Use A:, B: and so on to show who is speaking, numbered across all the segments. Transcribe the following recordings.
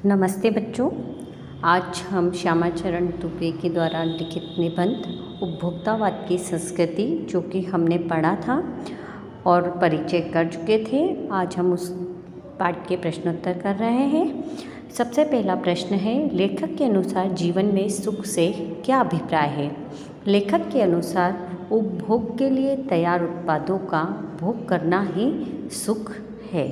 A: नमस्ते बच्चों। आज हम श्यामाचरण दुबे के द्वारा लिखित निबंध उपभोक्तावाद की संस्कृति जो कि हमने पढ़ा था और परिचय कर चुके थे, आज हम उस पाठ के प्रश्नोत्तर कर रहे हैं। सबसे पहला प्रश्न है, लेखक के अनुसार जीवन में सुख से क्या अभिप्राय है। लेखक के अनुसार उपभोग के लिए तैयार उत्पादों का भोग करना ही सुख है।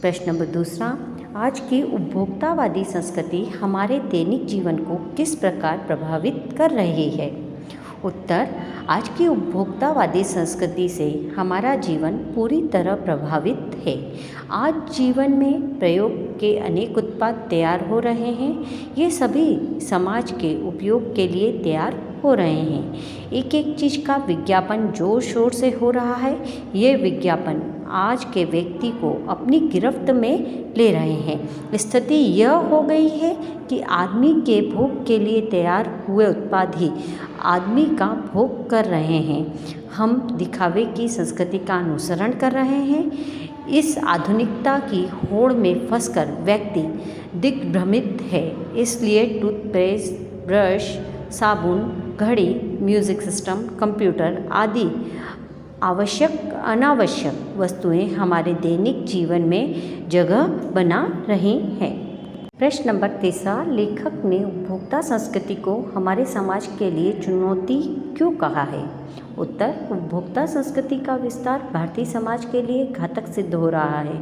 A: प्रश्न नंबर दूसरा, आज की उपभोक्तावादी संस्कृति हमारे दैनिक जीवन को किस प्रकार प्रभावित कर रही है। उत्तर, आज की उपभोक्तावादी संस्कृति से हमारा जीवन पूरी तरह प्रभावित है। आज जीवन में प्रयोग के अनेक उत्पाद तैयार हो रहे हैं। ये सभी समाज के उपयोग के लिए तैयार हो रहे हैं। एक एक चीज़ का विज्ञापन जोर शोर से हो रहा है। ये विज्ञापन आज के व्यक्ति को अपनी गिरफ्त में ले रहे हैं। स्थिति यह हो गई है कि आदमी के भोग के लिए तैयार हुए उत्पाद ही आदमी का भोग कर रहे हैं। हम दिखावे की संस्कृति का अनुसरण कर रहे हैं। इस आधुनिकता की होड़ में फंसकर व्यक्ति दिग्भ्रमित है। इसलिए टूथपेस्ट, ब्रश, साबुन, घड़ी, म्यूज़िक सिस्टम, कंप्यूटर आदि आवश्यक अनावश्यक वस्तुएं हमारे दैनिक जीवन में जगह बना रही हैं। प्रश्न नंबर तीसरा, लेखक ने उपभोक्ता संस्कृति को हमारे समाज के लिए चुनौती क्यों कहा है। उत्तर, उपभोक्ता संस्कृति का विस्तार भारतीय समाज के लिए घातक सिद्ध हो रहा है।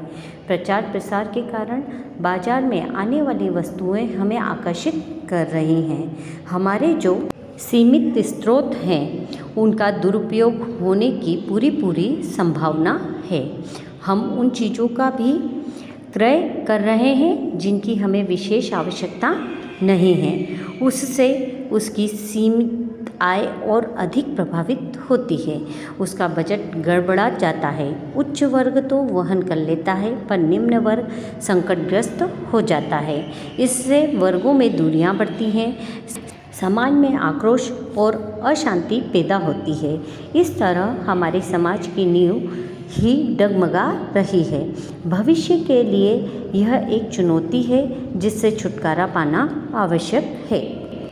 A: प्रचार प्रसार के कारण बाजार में आने वाली वस्तुएं हमें आकर्षित कर रही हैं। हमारे जो सीमित स्रोत हैं उनका दुरुपयोग होने की पूरी संभावना है। हम उन चीज़ों का भी क्रय कर रहे हैं जिनकी हमें विशेष आवश्यकता नहीं है। उससे उसकी सीमित आय और अधिक प्रभावित होती है। उसका बजट गड़बड़ा जाता है। उच्च वर्ग तो वहन कर लेता है पर निम्न वर्ग संकटग्रस्त हो जाता है। इससे वर्गों में दूरियां बढ़ती हैं। समाज में आक्रोश और अशांति पैदा होती है। इस तरह हमारे समाज की नींव ही डगमगा रही है। भविष्य के लिए यह एक चुनौती है जिससे छुटकारा पाना आवश्यक है।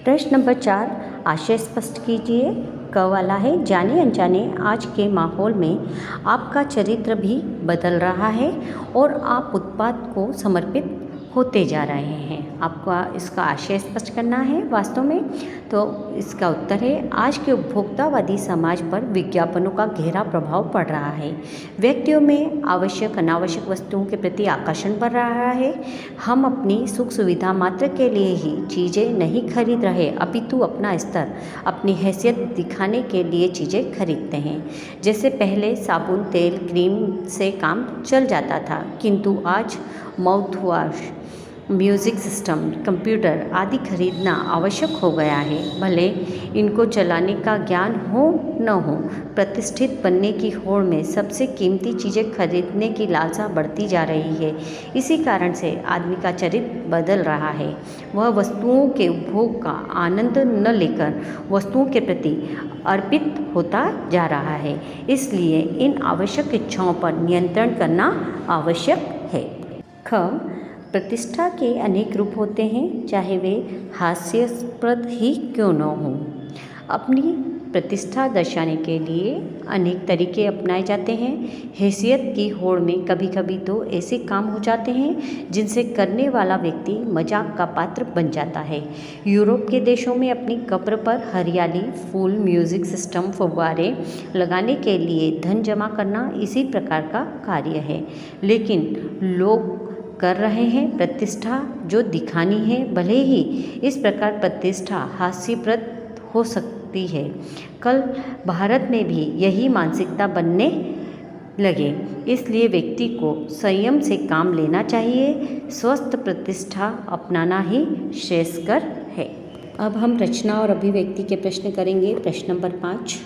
A: प्रश्न नंबर 4, आशय स्पष्ट कीजिए। क वाला है, जाने अनजाने आज के माहौल में आपका चरित्र भी बदल रहा है और आप उत्पाद को समर्पित होते जा रहे हैं। आपको इसका आशय स्पष्ट करना है वास्तव में। तो इसका उत्तर है, आज के उपभोक्तावादी समाज पर विज्ञापनों का गहरा प्रभाव पड़ रहा है। व्यक्तियों में आवश्यक अनावश्यक वस्तुओं के प्रति आकर्षण बढ़ रहा है। हम अपनी सुख सुविधा मात्र के लिए ही चीज़ें नहीं खरीद रहे, अपितु अपना स्तर, अपनी हैसियत दिखाने के लिए चीज़ें खरीदते हैं। जैसे पहले साबुन, तेल, क्रीम से काम चल जाता था, किंतु आज mouth wash, music system, computer आदि खरीदना आवश्यक हो गया है। भले इनको चलाने का ज्ञान हो न हो, प्रतिष्ठित बनने की होड़ में सबसे कीमती चीज़ें खरीदने की लालसा बढ़ती जा रही है। इसी कारण से आदमी का चरित्र बदल रहा है। वह वस्तुओं के उपभोग का आनंद न लेकर वस्तुओं के प्रति अर्पित होता जा रहा है। इसलिए इन आवश्यक इच्छाओं पर नियंत्रण करना आवश्यक है। ख, प्रतिष्ठा के अनेक रूप होते हैं, चाहे वे हास्यास्पद ही क्यों न हों। अपनी प्रतिष्ठा दर्शाने के लिए अनेक तरीके अपनाए जाते हैं। हैसियत की होड़ में कभी कभी तो ऐसे काम हो जाते हैं जिनसे करने वाला व्यक्ति मजाक का पात्र बन जाता है। यूरोप के देशों में अपनी कब्र पर हरियाली, फूल, म्यूज़िक सिस्टम, फव्वारे लगाने के लिए धन जमा करना इसी प्रकार का कार्य है। लेकिन लोग कर रहे हैं प्रतिष्ठा जो दिखानी है। भले ही इस प्रकार प्रतिष्ठा हास्यप्रद हो सकती है, कल भारत में भी यही मानसिकता बनने लगे। इसलिए व्यक्ति को संयम से काम लेना चाहिए। स्वस्थ प्रतिष्ठा अपनाना ही श्रेयस्कर है। अब हम रचना और अभिव्यक्ति के प्रश्न करेंगे। प्रश्न नंबर 5,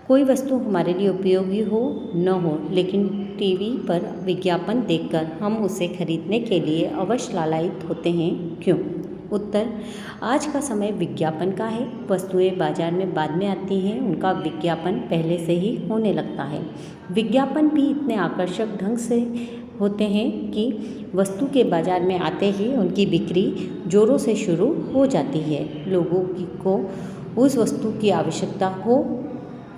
A: कोई वस्तु हमारे लिए उपयोगी हो न हो, लेकिन टीवी पर विज्ञापन देखकर हम उसे खरीदने के लिए अवश्य लालायित होते हैं, क्यों। उत्तर, आज का समय विज्ञापन का है। वस्तुएं बाजार में बाद में आती हैं, उनका विज्ञापन पहले से ही होने लगता है। विज्ञापन भी इतने आकर्षक ढंग से होते हैं कि वस्तु के बाज़ार में आते ही उनकी बिक्री ज़ोरों से शुरू हो जाती है। लोगों को उस वस्तु की आवश्यकता हो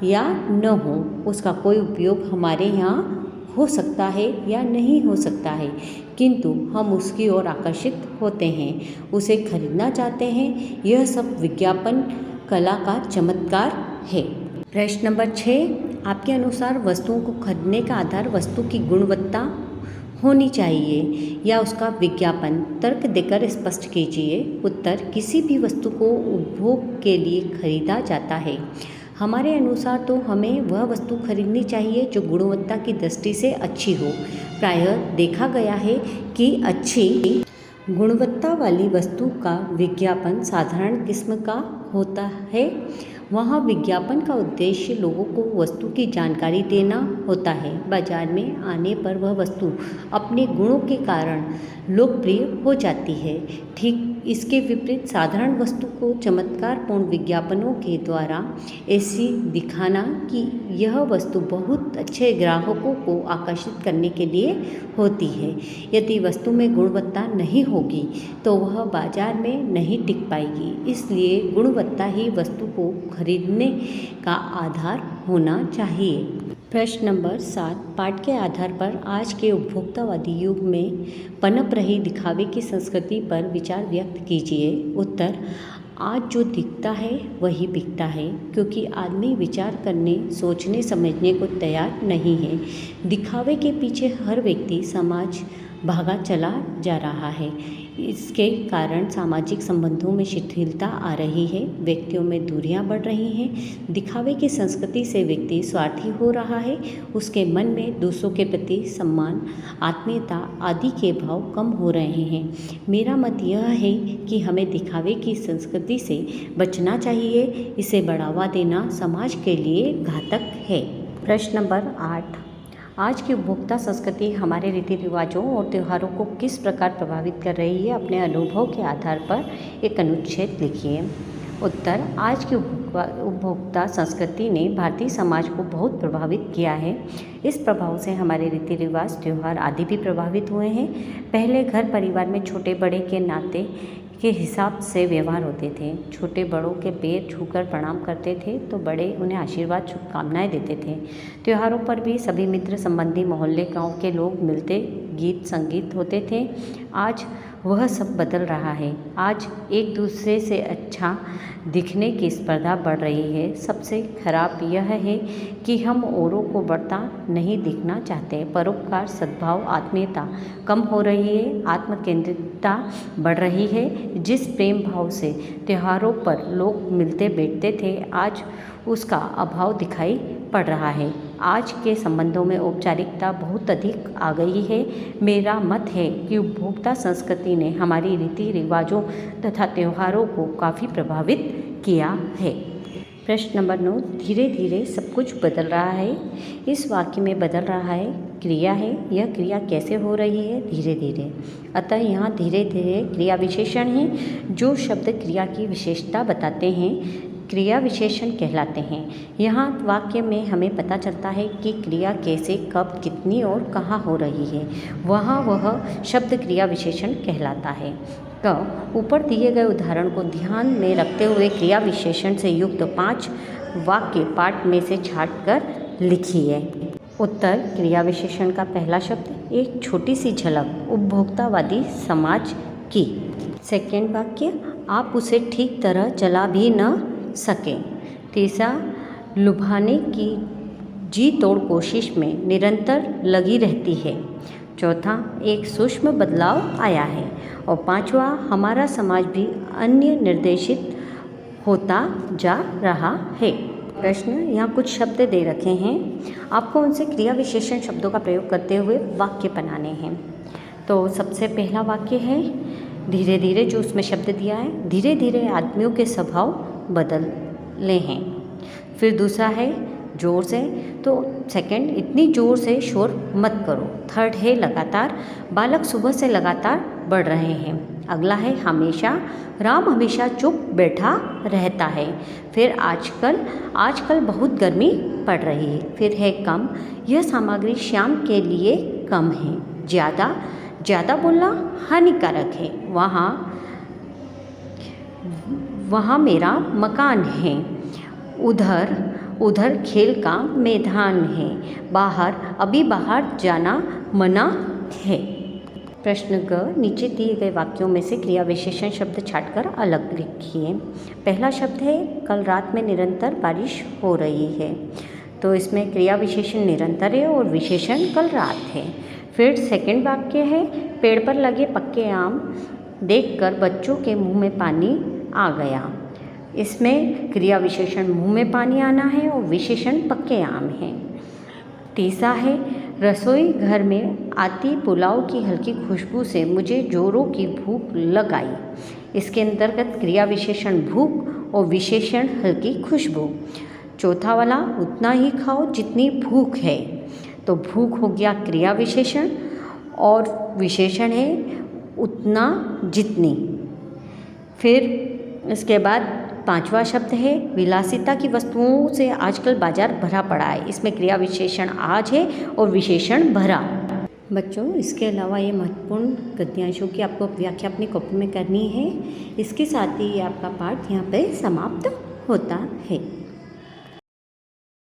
A: या न हो, उसका कोई उपयोग हमारे यहाँ हो सकता है या नहीं हो सकता है, किंतु हम उसकी ओर आकर्षित होते हैं, उसे खरीदना चाहते हैं। यह सब विज्ञापन कला का चमत्कार है। प्रश्न नंबर 6, आपके अनुसार वस्तुओं को खरीदने का आधार वस्तु की गुणवत्ता होनी चाहिए या उसका विज्ञापन? तर्क देकर स्पष्ट कीजिए। उत्तर, किसी भी वस्तु को उपभोग के लिए खरीदा जाता है। हमारे अनुसार तो हमें वह वस्तु खरीदनी चाहिए जो गुणवत्ता की दृष्टि से अच्छी हो। प्रायः देखा गया है कि अच्छी गुणवत्ता वाली वस्तु का विज्ञापन साधारण किस्म का होता है। वहाँ विज्ञापन का उद्देश्य लोगों को वस्तु की जानकारी देना होता है। बाजार में आने पर वह वस्तु अपने गुणों के कारण लोकप्रिय हो जाती है। ठीक इसके विपरीत साधारण वस्तु को चमत्कारपूर्ण विज्ञापनों के द्वारा ऐसी दिखाना कि यह वस्तु बहुत अच्छे ग्राहकों को आकर्षित करने के लिए होती है। यदि वस्तु में गुणवत्ता नहीं होगी तो वह बाजार में नहीं टिक पाएगी। इसलिए गुणवत्ता ही वस्तु को खरीदने का आधार होना चाहिए। प्रश्न नंबर 7, पाठ के आधार पर आज के उपभोक्तावादी युग में पनप रही दिखावे की संस्कृति पर विचार व्यक्त कीजिए। उत्तर, आज जो दिखता है वही बिकता है, क्योंकि आदमी विचार करने, सोचने, समझने को तैयार नहीं है। दिखावे के पीछे हर व्यक्ति समाज भागा चला जा रहा है। इसके कारण सामाजिक संबंधों में शिथिलता आ रही है, व्यक्तियों में दूरियां बढ़ रही हैं। दिखावे की संस्कृति से व्यक्ति स्वार्थी हो रहा है, उसके मन में दूसरों के प्रति सम्मान, आत्मीयता आदि के भाव कम हो रहे हैं। मेरा मत यह है कि हमें दिखावे की संस्कृति से बचना चाहिए। इसे बढ़ावा देना समाज के लिए घातक है। प्रश्न नंबर 8, आज की उपभोक्ता संस्कृति हमारे रीति रिवाजों और त्योहारों को किस प्रकार प्रभावित कर रही है? अपने अनुभव के आधार पर एक अनुच्छेद लिखिए। उत्तर, आज की उपभोक्ता संस्कृति ने भारतीय समाज को बहुत प्रभावित किया है। इस प्रभाव से हमारे रीति रिवाज, त्यौहार आदि भी प्रभावित हुए हैं। पहले घर परिवार में छोटे बड़े के नाते के हिसाब से व्यवहार होते थे। छोटे बड़ों के पैर छूकर प्रणाम करते थे तो बड़े उन्हें आशीर्वाद, शुभकामनाएं देते थे। त्योहारों पर भी सभी मित्र, संबंधी, मोहल्ले, गांव के लोग मिलते गीत संगीत होते थे। आज वह सब बदल रहा है। आज एक दूसरे से अच्छा दिखने की स्पर्धा बढ़ रही है। सबसे खराब यह है कि हम औरों को बढ़ता नहीं दिखना चाहते। परोपकार, सद्भाव, आत्मीयता कम हो रही है। आत्मकेंद्रितता बढ़ रही है। जिस प्रेम भाव से त्योहारों पर लोग मिलते बैठते थे, आज उसका अभाव दिखाई पड़ रहा है। आज के संबंधों में औपचारिकता बहुत अधिक आ गई है। मेरा मत है कि उपभोक्ता संस्कृति ने हमारी रीति रिवाजों तथा त्योहारों को काफ़ी प्रभावित किया है। प्रश्न नंबर 9, धीरे धीरे सब कुछ बदल रहा है। इस वाक्य में बदल रहा है क्रिया है। यह क्रिया कैसे हो रही है? धीरे धीरे। अतः यहाँ धीरे धीरे क्रिया विशेषण हैं। जो शब्द क्रिया की विशेषता बताते हैं क्रिया विशेषण कहलाते हैं। यहाँ वाक्य में हमें पता चलता है कि क्रिया कैसे, कब, कितनी और कहाँ हो रही है। वहाँ वह शब्द क्रिया विशेषण कहलाता है। ऊपर दिए गए उदाहरण को ध्यान में रखते हुए क्रिया विशेषण से युक्त 5 वाक्य पाठ में से छांटकर लिखिए। उत्तर, क्रिया विशेषण का पहला शब्द एक छोटी सी झलक, उपभोक्तावादी समाज की। सेकंड वाक्य, आप उसे ठीक तरह चला भी न सके। तीसरा, लुभाने की जी तोड़ कोशिश में निरंतर लगी रहती है। चौथा, एक सूक्ष्म बदलाव आया है। और पांचवा, हमारा समाज भी अन्य निर्देशित होता जा रहा है। प्रश्न, यहाँ कुछ शब्द दे रखे हैं, आपको उनसे क्रिया विशेषण शब्दों का प्रयोग करते हुए वाक्य बनाने हैं। तो सबसे पहला वाक्य है धीरे धीरे, जो उसमें शब्द दिया है, धीरे धीरे आदमियों के स्वभाव बदले हैं। फिर दूसरा है जोर से, तो सेकंड, इतनी जोर से शोर मत करो। थर्ड है लगातार, बालक सुबह से लगातार बढ़ रहे हैं। अगला है हमेशा, राम हमेशा चुप बैठा रहता है। फिर आजकल बहुत गर्मी पड़ रही है। फिर है कम, यह सामग्री शाम के लिए कम है। ज़्यादा ज़्यादा बोलना हानिकारक है। वहाँ मेरा मकान है। उधर उधर खेल का मैदान है। बाहर अभी बाहर जाना मना है। प्रश्न ग, नीचे दिए गए वाक्यों में से क्रिया विशेषण शब्द छांटकर अलग लिखिए। पहला शब्द है कल रात में निरंतर बारिश हो रही है। तो इसमें क्रिया विशेषण निरंतर है और विशेषण कल रात है। फिर सेकंड वाक्य है पेड़ पर लगे पक्के आम देखकर बच्चों के मुंह में पानी आ गया। इसमें क्रिया विशेषण मुंह में पानी आना है और विशेषण पक्के आम है। तीसरा है रसोई घर में आती पुलाव की हल्की खुशबू से मुझे जोरों की भूख लग आई। इसके अंतर्गत क्रिया विशेषण भूख और विशेषण हल्की खुशबू। चौथा वाला उतना ही खाओ जितनी भूख है। तो भूख हो गया क्रिया विशेषण और विशेषण है उतना जितनी। फिर इसके बाद पांचवा शब्द है विलासिता की वस्तुओं से आजकल बाजार भरा पड़ा है। इसमें क्रिया विशेषण आज है और विशेषण भरा। बच्चों इसके अलावा ये महत्वपूर्ण गद्यांशों की आपको व्याख्या अपनी कॉपी में करनी है। इसके साथ ही आपका पाठ यहाँ पे समाप्त होता है।